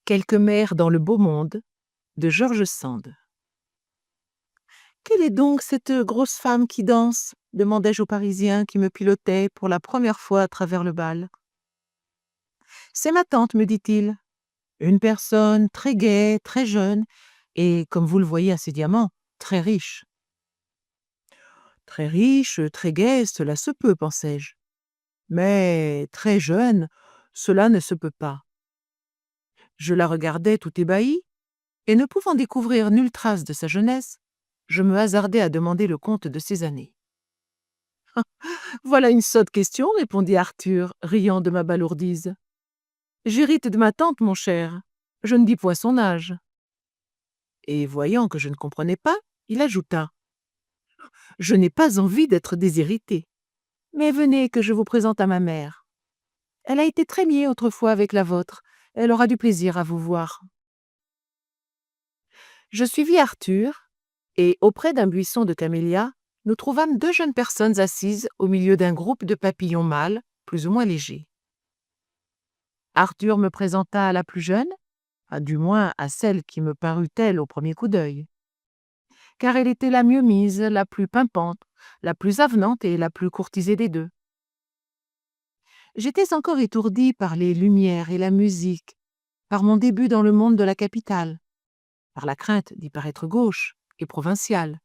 Quelques mères dans le beau monde de George Sand. Quelle est donc cette grosse femme qui danse demandai-je au Parisien qui me pilotait pour la première fois à travers le bal. C'est ma tante, me dit-il. Une personne très gaie, très jeune, et, comme vous le voyez à ses diamants, très riche. Très riche, très gaie, cela se peut, pensai-je. Mais très jeune, cela ne se peut pas. Je la regardais tout ébahi, et ne pouvant découvrir nulle trace de sa jeunesse, je me hasardai à demander le compte de ses années. Voilà une sotte question, répondit Arthur, riant de ma balourdise. J'hérite de ma tante, mon cher. Je ne dis point son âge. Et voyant que je ne comprenais pas, il ajouta. Je n'ai pas envie d'être déshéritée. Mais venez que je vous présente à ma mère. Elle a été très liée autrefois avec la vôtre. Elle aura du plaisir à vous voir. Je suivis Arthur, et auprès d'un buisson de camélias, nous trouvâmes deux jeunes personnes assises au milieu d'un groupe de papillons mâles, plus ou moins légers. Arthur me présenta à la plus jeune, du moins à celle qui me parut telle au premier coup d'œil, car elle était la mieux mise, la plus pimpante, la plus avenante et la plus courtisée des deux. J'étais encore étourdi par les lumières et la musique, par mon début dans le monde de la capitale, par la crainte d'y paraître gauche et provinciale.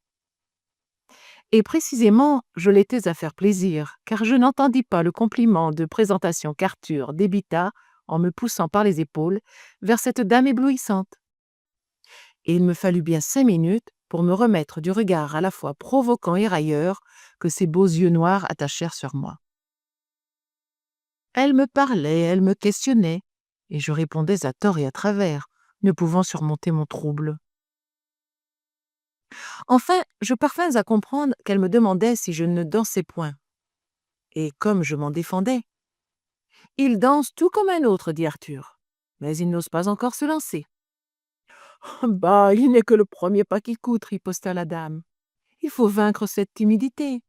Et précisément, je l'étais à faire plaisir, car je n'entendis pas le compliment de présentation qu'Arthur débita en me poussant par les épaules vers cette dame éblouissante. Et il me fallut bien 5 minutes pour me remettre du regard à la fois provoquant et railleur que ses beaux yeux noirs attachèrent sur moi. Elle me parlait, elle me questionnait, et je répondais à tort et à travers, ne pouvant surmonter mon trouble. Enfin, je parvins à comprendre qu'elle me demandait si je ne dansais point. Et comme je m'en défendais, « Il danse tout comme un autre, dit Arthur, mais il n'ose pas encore se lancer. » Bah, il n'est que le premier pas qui coûte, riposta la dame. Il faut vaincre cette timidité.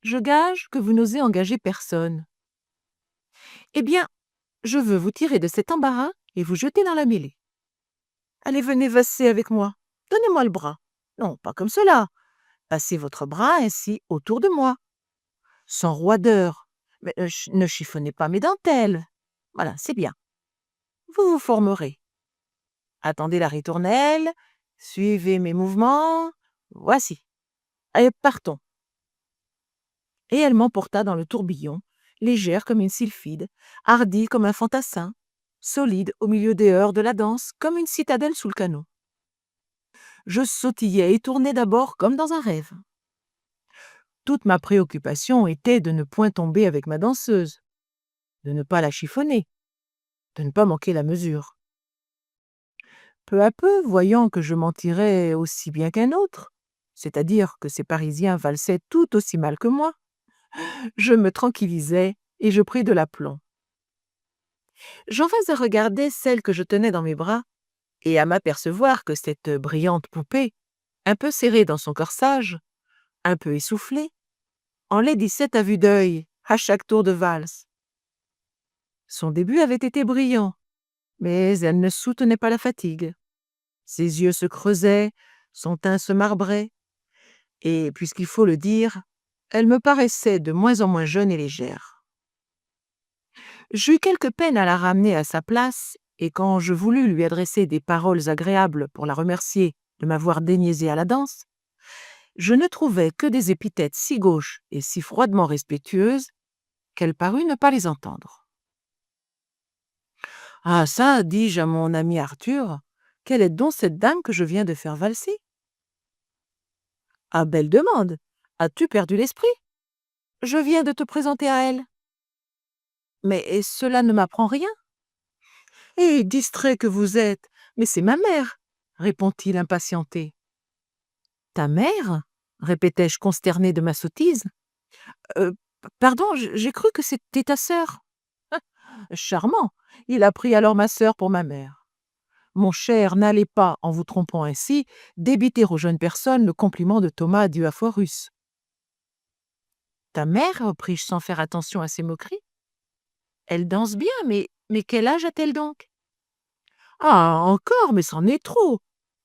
Je gage que vous n'osez engager personne. Eh bien, je veux vous tirer de cet embarras et vous jeter dans la mêlée. Allez, venez vasser avec moi. Donnez-moi le bras. Non, pas comme cela. Passez votre bras ainsi autour de moi. Sans roideur. Mais ne chiffonnez pas mes dentelles. Voilà, c'est bien. Vous vous formerez. Attendez la ritournelle. Suivez mes mouvements. Voici. Allez, partons. Et elle m'emporta dans le tourbillon, légère comme une sylphide, hardie comme un fantassin, solide au milieu des heures de la danse, comme une citadelle sous le canon. Je sautillais et tournais d'abord comme dans un rêve. Toute ma préoccupation était de ne point tomber avec ma danseuse, de ne pas la chiffonner, de ne pas manquer la mesure. Peu à peu, voyant que je m'en tirais aussi bien qu'un autre, c'est-à-dire que ces Parisiens valsaient tout aussi mal que moi, je me tranquillisais et je pris de l'aplomb. J'en vins à regarder celle que je tenais dans mes bras et à m'apercevoir que cette brillante poupée, un peu serrée dans son corsage, un peu essoufflée, en laidissait à vue d'œil à chaque tour de valse. Son début avait été brillant, mais elle ne soutenait pas la fatigue. Ses yeux se creusaient, son teint se marbrait, et, puisqu'il faut le dire, elle me paraissait de moins en moins jeune et légère. J'eus quelque peine à la ramener à sa place, et quand je voulus lui adresser des paroles agréables pour la remercier de m'avoir déniaisé à la danse, je ne trouvai que des épithètes si gauches et si froidement respectueuses qu'elle parut ne pas les entendre. « Ah ça, dis-je à mon ami Arthur, quelle est donc cette dame que je viens de faire valser ? » Ah, belle demande. As-tu perdu l'esprit ? Je viens de te présenter à elle. Mais cela ne m'apprend rien. Eh, distrait que vous êtes, mais c'est ma mère, répond-il impatienté. Ta mère ? Répétai-je consterné de ma sottise. Pardon, j'ai cru que c'était ta sœur. Charmant. Il a pris alors ma sœur pour ma mère. Mon cher, n'allez pas, en vous trompant ainsi, débiter aux jeunes personnes le compliment de Thomas Diaphorus. Ta mère, repris-je sans faire attention à ses moqueries. Elle danse bien, mais quel âge a-t-elle donc ? Ah, encore, mais c'en est trop.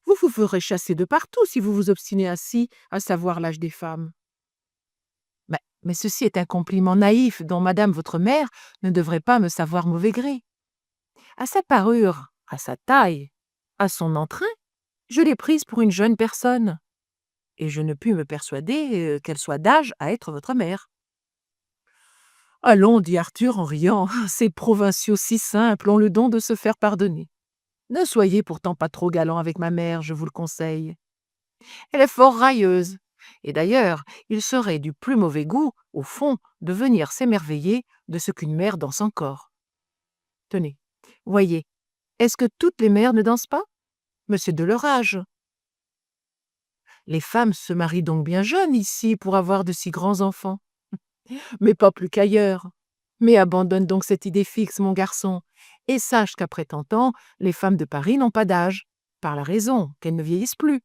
Vous vous ferez chasser de partout si vous vous obstinez ainsi à savoir l'âge des femmes. Mais ceci est un compliment naïf dont madame votre mère ne devrait pas me savoir mauvais gré. À sa parure, à sa taille, à son entrain, je l'ai prise pour une jeune personne, et je ne puis me persuader qu'elle soit d'âge à être votre mère. Allons, dit Arthur en riant, ces provinciaux si simples ont le don de se faire pardonner. Ne soyez pourtant pas trop galant avec ma mère, je vous le conseille. Elle est fort railleuse, et d'ailleurs, il serait du plus mauvais goût, au fond, de venir s'émerveiller de ce qu'une mère danse encore. Tenez, voyez, est-ce que toutes les mères ne dansent pas? Mais c'est de leur âge. Les femmes se marient donc bien jeunes ici pour avoir de si grands enfants. Mais pas plus qu'ailleurs. Mais abandonne donc cette idée fixe, mon garçon, et sache qu'après tant ans, les femmes de Paris n'ont pas d'âge, par la raison qu'elles ne vieillissent plus.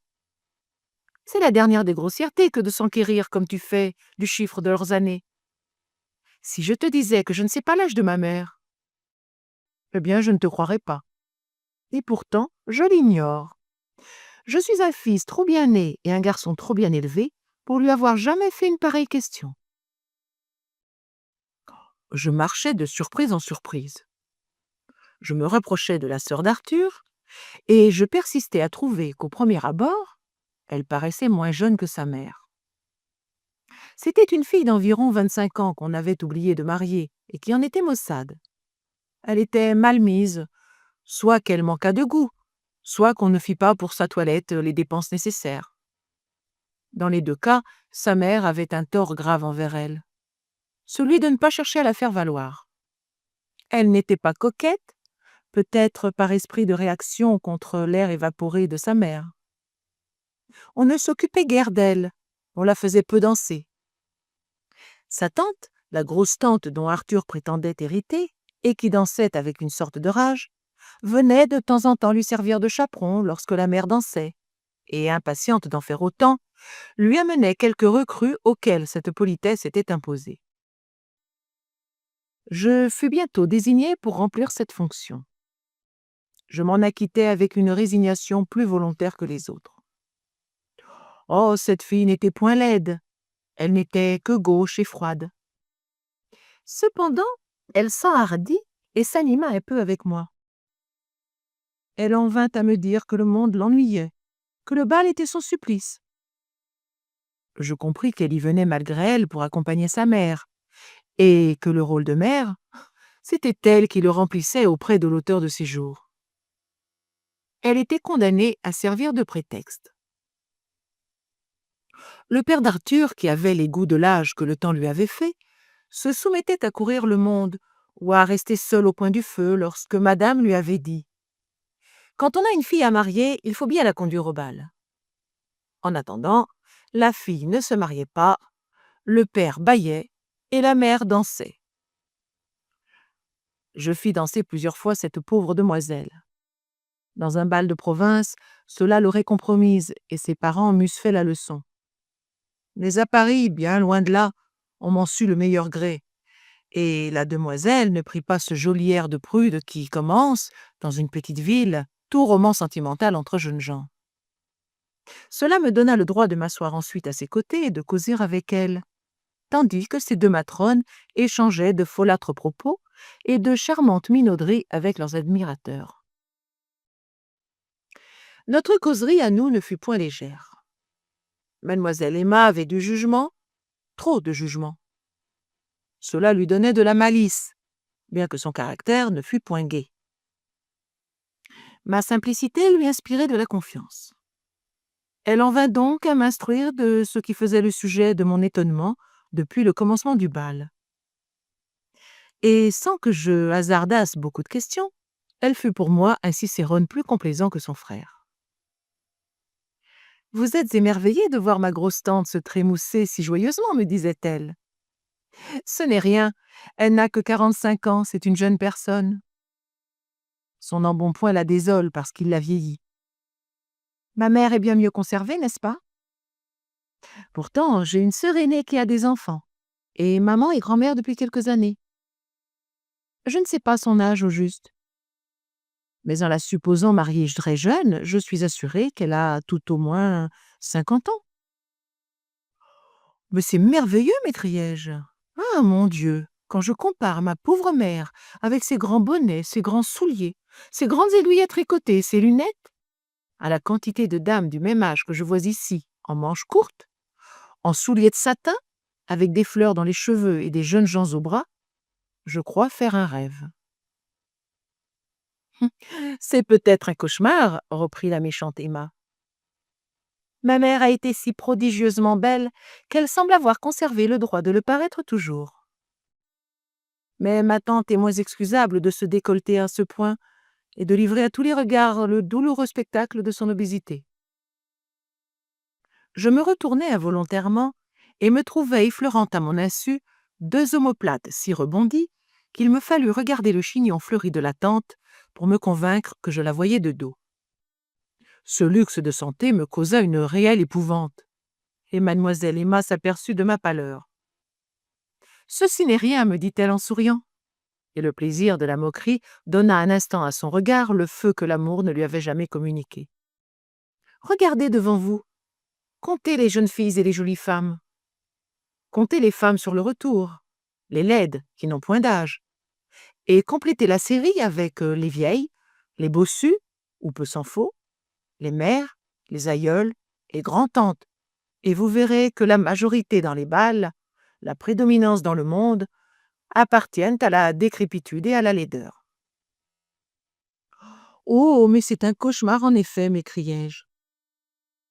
C'est la dernière des grossièretés que de s'enquérir, comme tu fais, du chiffre de leurs années. Si je te disais que je ne sais pas l'âge de ma mère, eh bien, je ne te croirais pas. Et pourtant, je l'ignore. Je suis un fils trop bien né et un garçon trop bien élevé pour lui avoir jamais fait une pareille question. Je marchais de surprise en surprise. Je me reprochais de la sœur d'Arthur, et je persistais à trouver qu'au premier abord, elle paraissait moins jeune que sa mère. C'était une fille d'environ 25 ans qu'on avait oublié de marier et qui en était maussade. Elle était mal mise, soit qu'elle manquât de goût, soit qu'on ne fit pas pour sa toilette les dépenses nécessaires. Dans les deux cas, sa mère avait un tort grave envers elle, celui de ne pas chercher à la faire valoir. Elle n'était pas coquette, peut-être par esprit de réaction contre l'air évaporé de sa mère. On ne s'occupait guère d'elle, on la faisait peu danser. Sa tante, la grosse tante dont Arthur prétendait hériter, et qui dansait avec une sorte de rage, venait de temps en temps lui servir de chaperon lorsque la mère dansait, et, impatiente d'en faire autant, lui amenait quelques recrues auxquelles cette politesse était imposée. Je fus bientôt désigné pour remplir cette fonction. Je m'en acquittais avec une résignation plus volontaire que les autres. Oh, cette fille n'était point laide, elle n'était que gauche et froide. Cependant, elle s'enhardit et s'anima un peu avec moi. Elle en vint à me dire que le monde l'ennuyait, que le bal était son supplice. Je compris qu'elle y venait malgré elle pour accompagner sa mère, et que le rôle de mère, c'était elle qui le remplissait auprès de l'auteur de ses jours. Elle était condamnée à servir de prétexte. Le père d'Arthur, qui avait les goûts de l'âge que le temps lui avait fait, se soumettait à courir le monde ou à rester seul au coin du feu lorsque madame lui avait dit « Quand on a une fille à marier, il faut bien la conduire au bal. » En attendant, la fille ne se mariait pas, le père bâillait et la mère dansait. Je fis danser plusieurs fois cette pauvre demoiselle. Dans un bal de province, cela l'aurait compromise et ses parents m'eussent fait la leçon. Mais à Paris, bien loin de là, on m'en sut le meilleur gré. Et la demoiselle ne prit pas ce joli air de prude qui commence, dans une petite ville, tout roman sentimental entre jeunes gens. Cela me donna le droit de m'asseoir ensuite à ses côtés et de causer avec elle, tandis que ces deux matrones échangeaient de folâtres propos et de charmantes minauderies avec leurs admirateurs. Notre causerie à nous ne fut point légère. Mademoiselle Emma avait du jugement, trop de jugement. Cela lui donnait de la malice, bien que son caractère ne fût point gai. Ma simplicité lui inspirait de la confiance. Elle en vint donc à m'instruire de ce qui faisait le sujet de mon étonnement depuis le commencement du bal. Et sans que je hasardasse beaucoup de questions, elle fut pour moi un Cicérone plus complaisant que son frère. « Vous êtes émerveillé de voir ma grosse tante se trémousser si joyeusement, me disait-elle. Ce n'est rien, elle n'a que 45 ans, c'est une jeune personne. Son embonpoint la désole parce qu'il l'a vieillie. Ma mère est bien mieux conservée, n'est-ce pas? Pourtant, j'ai une sœur aînée qui a des enfants, et maman est grand-mère depuis quelques années. Je ne sais pas son âge au juste. Mais en la supposant mariée très jeune, je suis assurée qu'elle a tout au moins 50 ans. Mais c'est merveilleux, m'écriai-je. Ah, mon Dieu! Quand je compare ma pauvre mère avec ses grands bonnets, ses grands souliers, ses grandes aiguilles à tricoter, ses lunettes, à la quantité de dames du même âge que je vois ici, en manches courtes, en souliers de satin, avec des fleurs dans les cheveux et des jeunes gens au bras, je crois faire un rêve. C'est peut-être un cauchemar, reprit la méchante Emma. Ma mère a été si prodigieusement belle qu'elle semble avoir conservé le droit de le paraître toujours. Mais ma tante est moins excusable de se décolleter à ce point et de livrer à tous les regards le douloureux spectacle de son obésité. Je me retournai involontairement et me trouvai effleurant à mon insu 2 omoplates si rebondies qu'il me fallut regarder le chignon fleuri de la tante pour me convaincre que je la voyais de dos. Ce luxe de santé me causa une réelle épouvante, et mademoiselle Emma s'aperçut de ma pâleur. « Ceci n'est rien, me dit-elle en souriant. » Et le plaisir de la moquerie donna un instant à son regard le feu que l'amour ne lui avait jamais communiqué. « Regardez devant vous. Comptez les jeunes filles et les jolies femmes. Comptez les femmes sur le retour, les laides qui n'ont point d'âge, et complétez la série avec les vieilles, les bossues, ou peu s'en faut, les mères, les aïeules et grand-tantes, et vous verrez que la majorité dans les bals, la prédominance dans le monde, appartiennent à la décrépitude et à la laideur. « Oh, mais c'est un cauchemar en effet, m'écriai-je.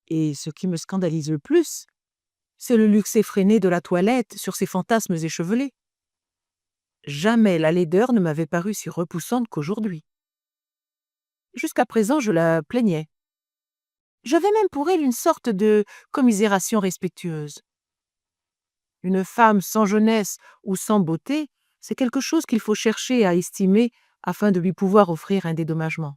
Et ce qui me scandalise le plus, c'est le luxe effréné de la toilette sur ces fantasmes échevelés. Jamais la laideur ne m'avait paru si repoussante qu'aujourd'hui. Jusqu'à présent, je la plaignais. J'avais même pour elle une sorte de commisération respectueuse. Une femme sans jeunesse ou sans beauté, c'est quelque chose qu'il faut chercher à estimer afin de lui pouvoir offrir un dédommagement.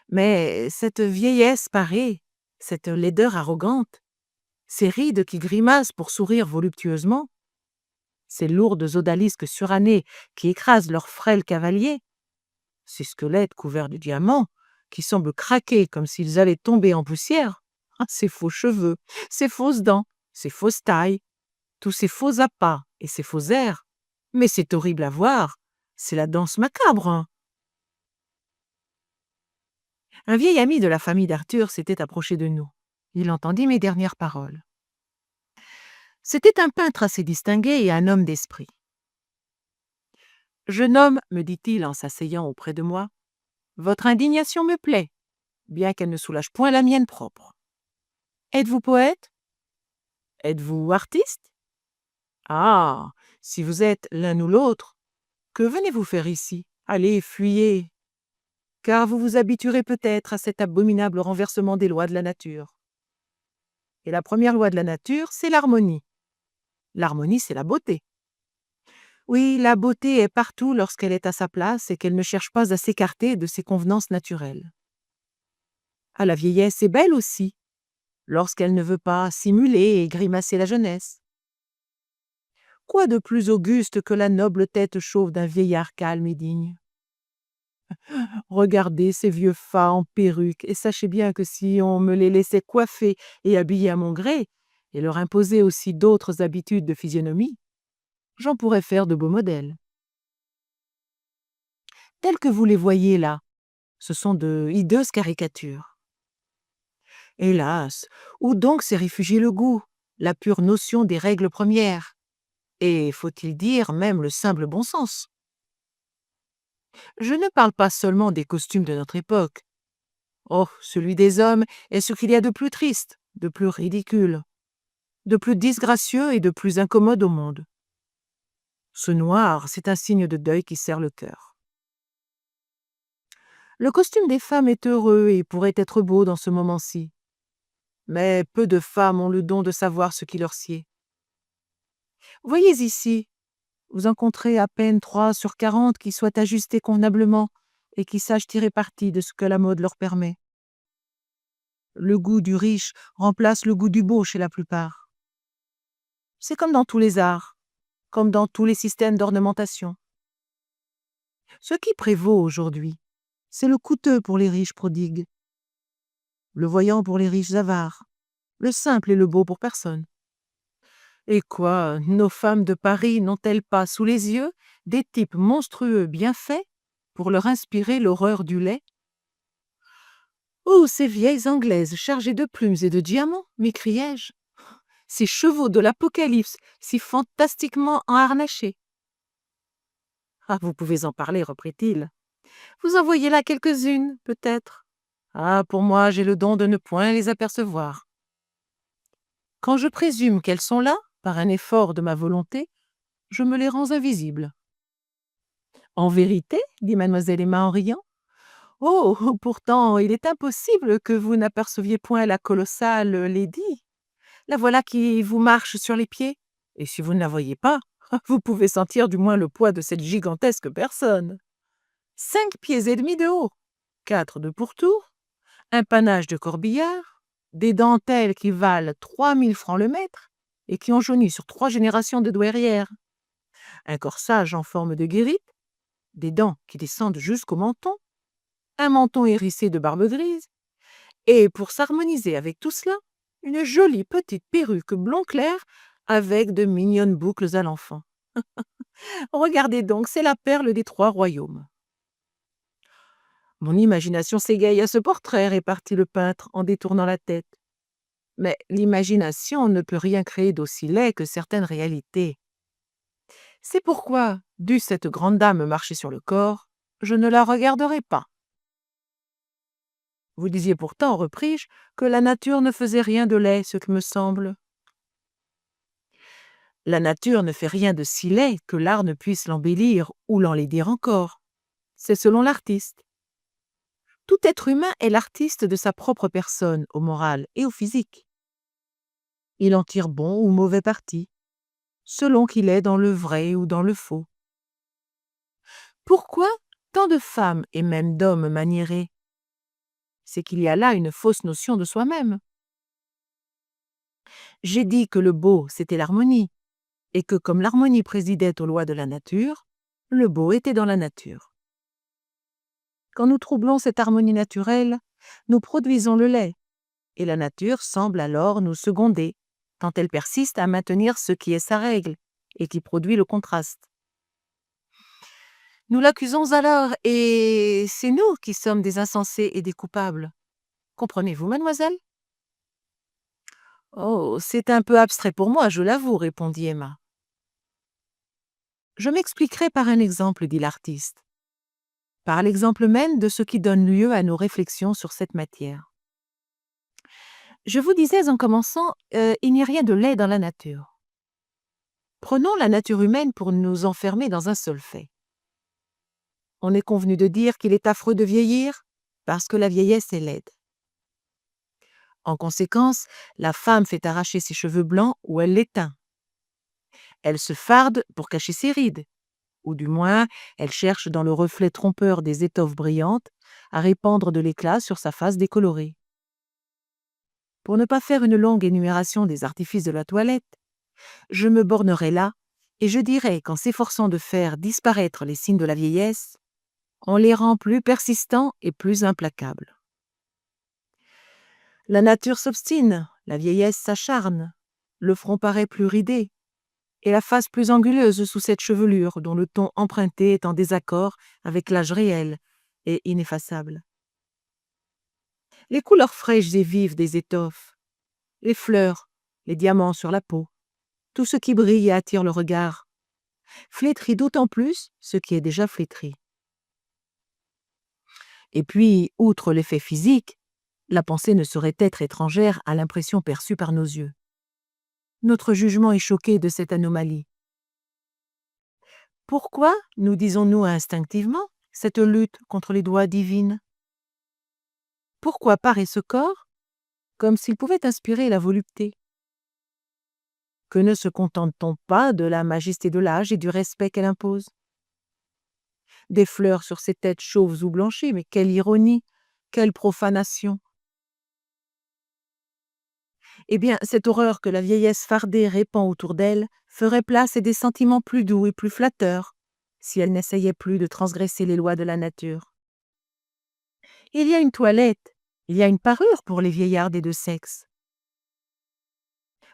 Mais cette vieillesse parée, cette laideur arrogante, ces rides qui grimacent pour sourire voluptueusement, ces lourdes odalisques surannées qui écrasent leurs frêles cavaliers, ces squelettes couverts de diamants qui semblent craquer comme s'ils allaient tomber en poussière, ces faux cheveux, ces fausses dents, ces fausses tailles, tous ces faux appâts et ces faux airs. Mais c'est horrible à voir, c'est la danse macabre, hein. Un vieil ami de la famille d'Arthur s'était approché de nous. Il entendit mes dernières paroles. C'était un peintre assez distingué et un homme d'esprit. « Jeune homme, me dit-il en s'asseyant auprès de moi, votre indignation me plaît, bien qu'elle ne soulage point la mienne propre. Êtes-vous poète? Êtes-vous artiste? Ah, si vous êtes l'un ou l'autre, que venez-vous faire ici? Allez, fuyez, car vous vous habituerez peut-être à cet abominable renversement des lois de la nature. Et la première loi de la nature, c'est l'harmonie. L'harmonie, c'est la beauté. Oui, la beauté est partout lorsqu'elle est à sa place et qu'elle ne cherche pas à s'écarter de ses convenances naturelles. Ah, la vieillesse est belle aussi, lorsqu'elle ne veut pas simuler et grimacer la jeunesse. Quoi de plus auguste que la noble tête chauve d'un vieillard calme et digne? Regardez ces vieux fats en perruque, et sachez bien que si on me les laissait coiffer et habiller à mon gré, et leur imposer aussi d'autres habitudes de physionomie, j'en pourrais faire de beaux modèles. Tels que vous les voyez là, ce sont de hideuses caricatures. Hélas, où donc s'est réfugié le goût, la pure notion des règles premières, et, faut-il dire, même le simple bon sens? Je ne parle pas seulement des costumes de notre époque. Oh, celui des hommes est ce qu'il y a de plus triste, de plus ridicule, de plus disgracieux et de plus incommode au monde. Ce noir, c'est un signe de deuil qui serre le cœur. Le costume des femmes est heureux et pourrait être beau dans ce moment-ci. Mais peu de femmes ont le don de savoir ce qui leur sied. Voyez ici, vous en compterez à peine 3 sur 40 qui soient ajustés convenablement et qui sachent tirer parti de ce que la mode leur permet. Le goût du riche remplace le goût du beau chez la plupart. C'est comme dans tous les arts, comme dans tous les systèmes d'ornementation. Ce qui prévaut aujourd'hui, C'est le coûteux pour les riches prodigues, le voyant pour les riches avares, le simple et le beau pour personne. Et quoi, nos femmes de Paris n'ont-elles pas sous les yeux des types monstrueux bien faits pour leur inspirer l'horreur du lait? Oh, ces vieilles Anglaises chargées de plumes et de diamants, m'écriai-je. Ces chevaux de l'Apocalypse, si fantastiquement enharnachés. Ah, vous pouvez en parler, reprit-il. Vous en voyez là quelques-unes, peut-être. Ah, pour moi, j'ai le don de ne point les apercevoir. Quand je présume qu'elles sont là, par un effort de ma volonté, je me les rends invisibles. En vérité, dit mademoiselle Emma en riant. Oh, pourtant, il est impossible que vous n'aperceviez point la colossale lady. La voilà qui vous marche sur les pieds. Et si vous ne la voyez pas, vous pouvez sentir du moins le poids de cette gigantesque personne. 5 pieds et demi de haut, 4 de pourtour, un panache de corbillard, des dentelles qui valent 3000 francs le mètre et qui ont jauni sur 3 générations de douairières, un corsage en forme de guérite, des dents qui descendent jusqu'au menton, un menton hérissé de barbe grise, et pour s'harmoniser avec tout cela, une jolie petite perruque blond clair avec de mignonnes boucles à l'enfant. Regardez donc, c'est la perle des 3 royaumes. Mon imagination s'égaye à ce portrait, répartit le peintre en détournant la tête. Mais l'imagination ne peut rien créer d'aussi laid que certaines réalités. C'est pourquoi, dût cette grande dame marcher sur le corps, je ne la regarderai pas. Vous disiez pourtant, repris-je, que la nature ne faisait rien de laid, ce que me semble. La nature ne fait rien de si laid que l'art ne puisse l'embellir ou l'enlaidir encore. C'est selon l'artiste. Tout être humain est l'artiste de sa propre personne, au moral et au physique. Il en tire bon ou mauvais parti, selon qu'il est dans le vrai ou dans le faux. Pourquoi tant de femmes et même d'hommes maniérés? C'est qu'il y a là une fausse notion de soi-même. J'ai dit que le beau, c'était l'harmonie, et que comme l'harmonie présidait aux lois de la nature, le beau était dans la nature. Quand nous troublons cette harmonie naturelle, nous produisons le laid, et la nature semble alors nous seconder, tant elle persiste à maintenir ce qui est sa règle, et qui produit le contraste. Nous l'accusons alors, et c'est nous qui sommes des insensés et des coupables. Comprenez-vous, mademoiselle? Oh, c'est un peu abstrait pour moi, je l'avoue, répondit Emma. Je m'expliquerai par un exemple, dit l'artiste. Par l'exemple même de ce qui donne lieu à nos réflexions sur cette matière. Je vous disais en commençant, il n'y a rien de laid dans la nature. Prenons la nature humaine pour nous enfermer dans un seul fait. On est convenu de dire qu'il est affreux de vieillir parce que la vieillesse est laide. En conséquence, la femme fait arracher ses cheveux blancs ou elle les teint. Elle se farde pour cacher ses rides, ou du moins, elle cherche dans le reflet trompeur des étoffes brillantes à répandre de l'éclat sur sa face décolorée. Pour ne pas faire une longue énumération des artifices de la toilette, je me bornerai là et je dirai qu'en s'efforçant de faire disparaître les signes de la vieillesse, on les rend plus persistants et plus implacables. La nature s'obstine, la vieillesse s'acharne, le front paraît plus ridé, et la face plus anguleuse sous cette chevelure dont le ton emprunté est en désaccord avec l'âge réel et ineffaçable. Les couleurs fraîches et vives des étoffes, les fleurs, les diamants sur la peau, tout ce qui brille et attire le regard, flétrit d'autant plus ce qui est déjà flétri. Et puis, outre l'effet physique, la pensée ne saurait être étrangère à l'impression perçue par nos yeux. Notre jugement est choqué de cette anomalie. Pourquoi nous disons-nous instinctivement cette lutte contre les doigts divines? Pourquoi paraît ce corps comme s'il pouvait inspirer la volupté? Que ne se contente-t-on pas de la majesté de l'âge et du respect qu'elle impose? Des fleurs sur ces têtes chauves ou blanchies, mais quelle ironie, quelle profanation! Eh bien, cette horreur que la vieillesse fardée répand autour d'elle ferait place à des sentiments plus doux et plus flatteurs, si elle n'essayait plus de transgresser les lois de la nature. Il y a une toilette, il y a une parure pour les vieillards des deux sexes.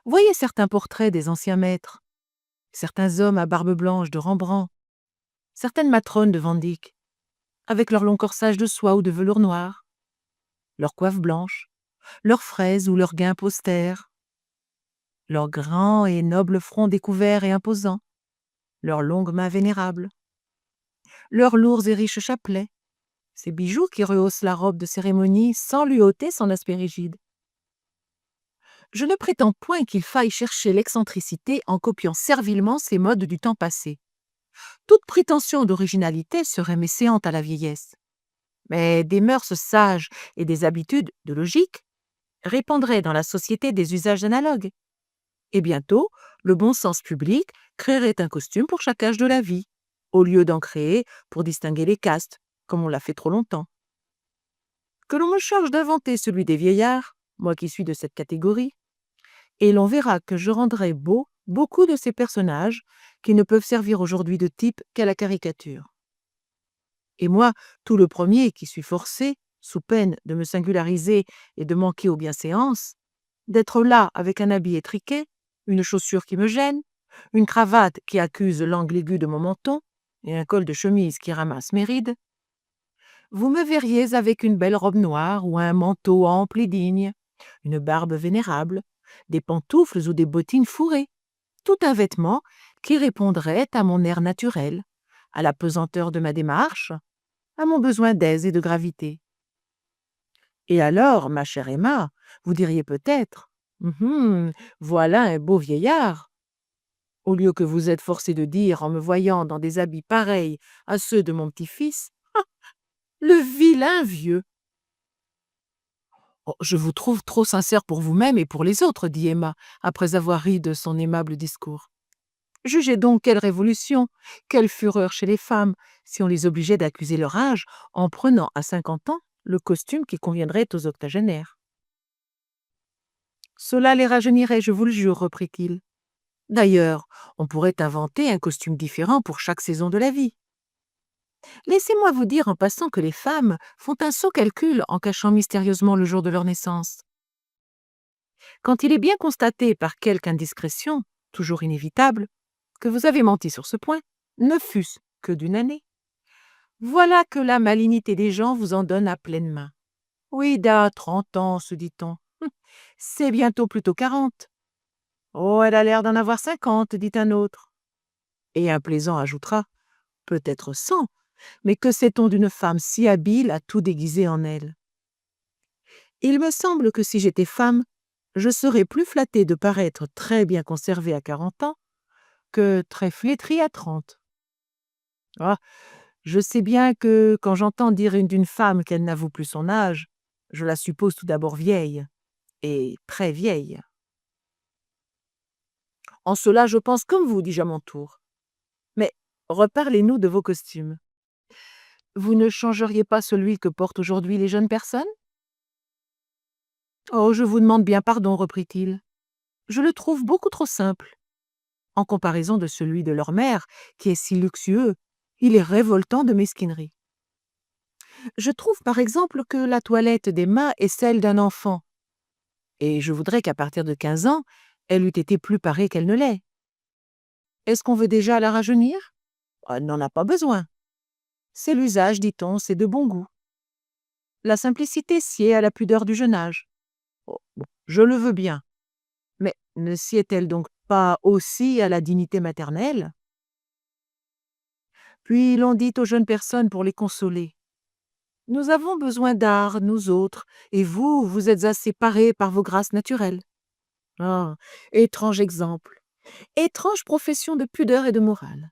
Voyez certains portraits des anciens maîtres, certains hommes à barbe blanche de Rembrandt, certaines matrones de Van Dyck, avec leur long corsage de soie ou de velours noir, leur coiffe blanche, leurs fraises ou leurs guimpe austères, leurs grands et nobles fronts découverts et imposants, leurs longues mains vénérables, leurs lourds et riches chapelets, ces bijoux qui rehaussent la robe de cérémonie sans lui ôter son aspect rigide. Je ne prétends point qu'il faille chercher l'excentricité en copiant servilement ces modes du temps passé. Toute prétention d'originalité serait méséante à la vieillesse. Mais des mœurs sages et des habitudes de logique répandraient dans la société des usages analogues. Et bientôt, le bon sens public créerait un costume pour chaque âge de la vie, au lieu d'en créer pour distinguer les castes, comme on l'a fait trop longtemps. Que l'on me charge d'inventer celui des vieillards, moi qui suis de cette catégorie, et l'on verra que je rendrai beau beaucoup de ces personnages qui ne peuvent servir aujourd'hui de type qu'à la caricature. Et moi, tout le premier qui suis forcé, sous peine de me singulariser et de manquer aux bienséances, d'être là avec un habit étriqué, une chaussure qui me gêne, une cravate qui accuse l'angle aigu de mon menton et un col de chemise qui ramasse mes rides, vous me verriez avec une belle robe noire ou un manteau ample et digne, une barbe vénérable, des pantoufles ou des bottines fourrées, tout un vêtement qui répondrait à mon air naturel, à la pesanteur de ma démarche, à mon besoin d'aise et de gravité. Et alors, ma chère Emma, vous diriez peut-être « voilà un beau vieillard », au lieu que vous êtes forcé de dire en me voyant dans des habits pareils à ceux de mon petit-fils « le vilain vieux ». Oh, je vous trouve trop sincère pour vous-même et pour les autres, dit Emma, après avoir ri de son aimable discours. Jugez donc quelle révolution, quelle fureur chez les femmes, si on les obligeait d'accuser leur âge en prenant à 50 ans le costume qui conviendrait aux octogénaires. Cela les rajeunirait, je vous le jure, reprit-il. D'ailleurs, on pourrait inventer un costume différent pour chaque saison de la vie. Laissez-moi vous dire en passant que les femmes font un sot calcul en cachant mystérieusement le jour de leur naissance. Quand il est bien constaté par quelque indiscrétion, toujours inévitable, que vous avez menti sur ce point, ne fût-ce que d'une année, voilà que la malignité des gens vous en donne à pleine main. Oui, 30 ans, se dit-on. C'est bientôt plutôt 40. Oh, elle a l'air d'en avoir 50, dit un autre. Et un plaisant ajoutera, peut-être 100, mais que sait-on d'une femme si habile à tout déguiser en elle? Il me semble que si j'étais femme, je serais plus flattée de paraître très bien conservée à 40 ans que très flétrie à 30. Ah, je sais bien que quand j'entends dire d'une femme qu'elle n'avoue plus son âge, je la suppose tout d'abord vieille, et très vieille. En cela, je pense comme vous, dis-je à mon tour. Mais reparlez-nous de vos costumes. Vous ne changeriez pas celui que portent aujourd'hui les jeunes personnes? Oh, je vous demande bien pardon, reprit-il. Je le trouve beaucoup trop simple. En comparaison de celui de leur mère, qui est si luxueux, il est révoltant de mesquinerie. Je trouve par exemple que la toilette d'Emma est celle d'un enfant, et je voudrais qu'à partir de 15 ans, elle eût été plus parée qu'elle ne l'est. Est-ce qu'on veut déjà la rajeunir? Elle n'en a pas besoin. C'est l'usage, dit-on, c'est de bon goût. La simplicité sied à la pudeur du jeune âge. Oh, bon, je le veux bien. Mais ne sied-elle donc pas aussi à la dignité maternelle? Puis l'on dit aux jeunes personnes pour les consoler. Nous avons besoin d'art, nous autres, et vous, vous êtes assez parés par vos grâces naturelles. Ah, étrange exemple, étrange profession de pudeur et de morale.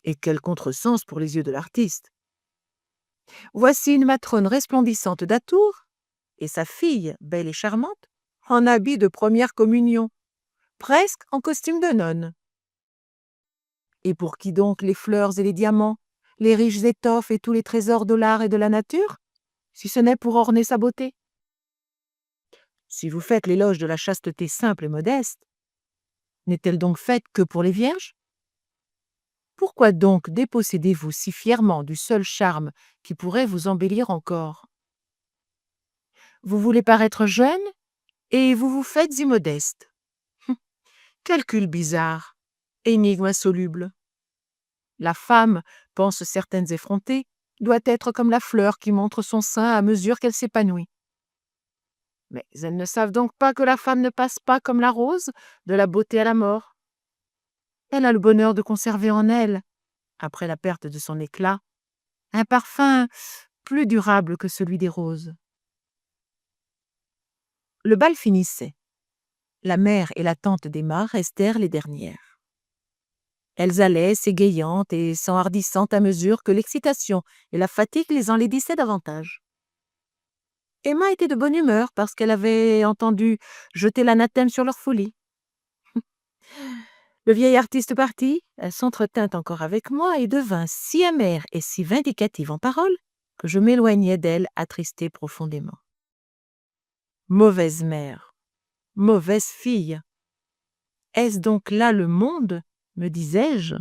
Et quel contresens pour les yeux de l'artiste. Voici une matrone resplendissante d'atour, et sa fille, belle et charmante, en habit de première communion, presque en costume de nonne. Et pour qui donc les fleurs et les diamants, les riches étoffes et tous les trésors de l'art et de la nature, si ce n'est pour orner sa beauté? Si vous faites l'éloge de la chasteté simple et modeste, n'est-elle donc faite que pour les vierges? Pourquoi donc dépossédez-vous si fièrement du seul charme qui pourrait vous embellir encore? Vous voulez paraître jeune et vous vous faites immodeste. Calcul bizarre, énigme insoluble. La femme, pensent certaines effrontées, doit être comme la fleur qui montre son sein à mesure qu'elle s'épanouit. Mais elles ne savent donc pas que la femme ne passe pas comme la rose, de la beauté à la mort. Elle a le bonheur de conserver en elle, après la perte de son éclat, un parfum plus durable que celui des roses. Le bal finissait. La mère et la tante d'Emma restèrent les dernières. Elles allaient s'égayantes et s'enhardissant à mesure que l'excitation et la fatigue les enlaidissaient davantage. Emma était de bonne humeur parce qu'elle avait entendu jeter l'anathème sur leur folie. Le vieil artiste parti, elle s'entretint encore avec moi et devint si amère et si vindicative en paroles que je m'éloignai d'elle attristée profondément. Mauvaise mère, mauvaise fille. Est-ce donc là le monde, me disais-je,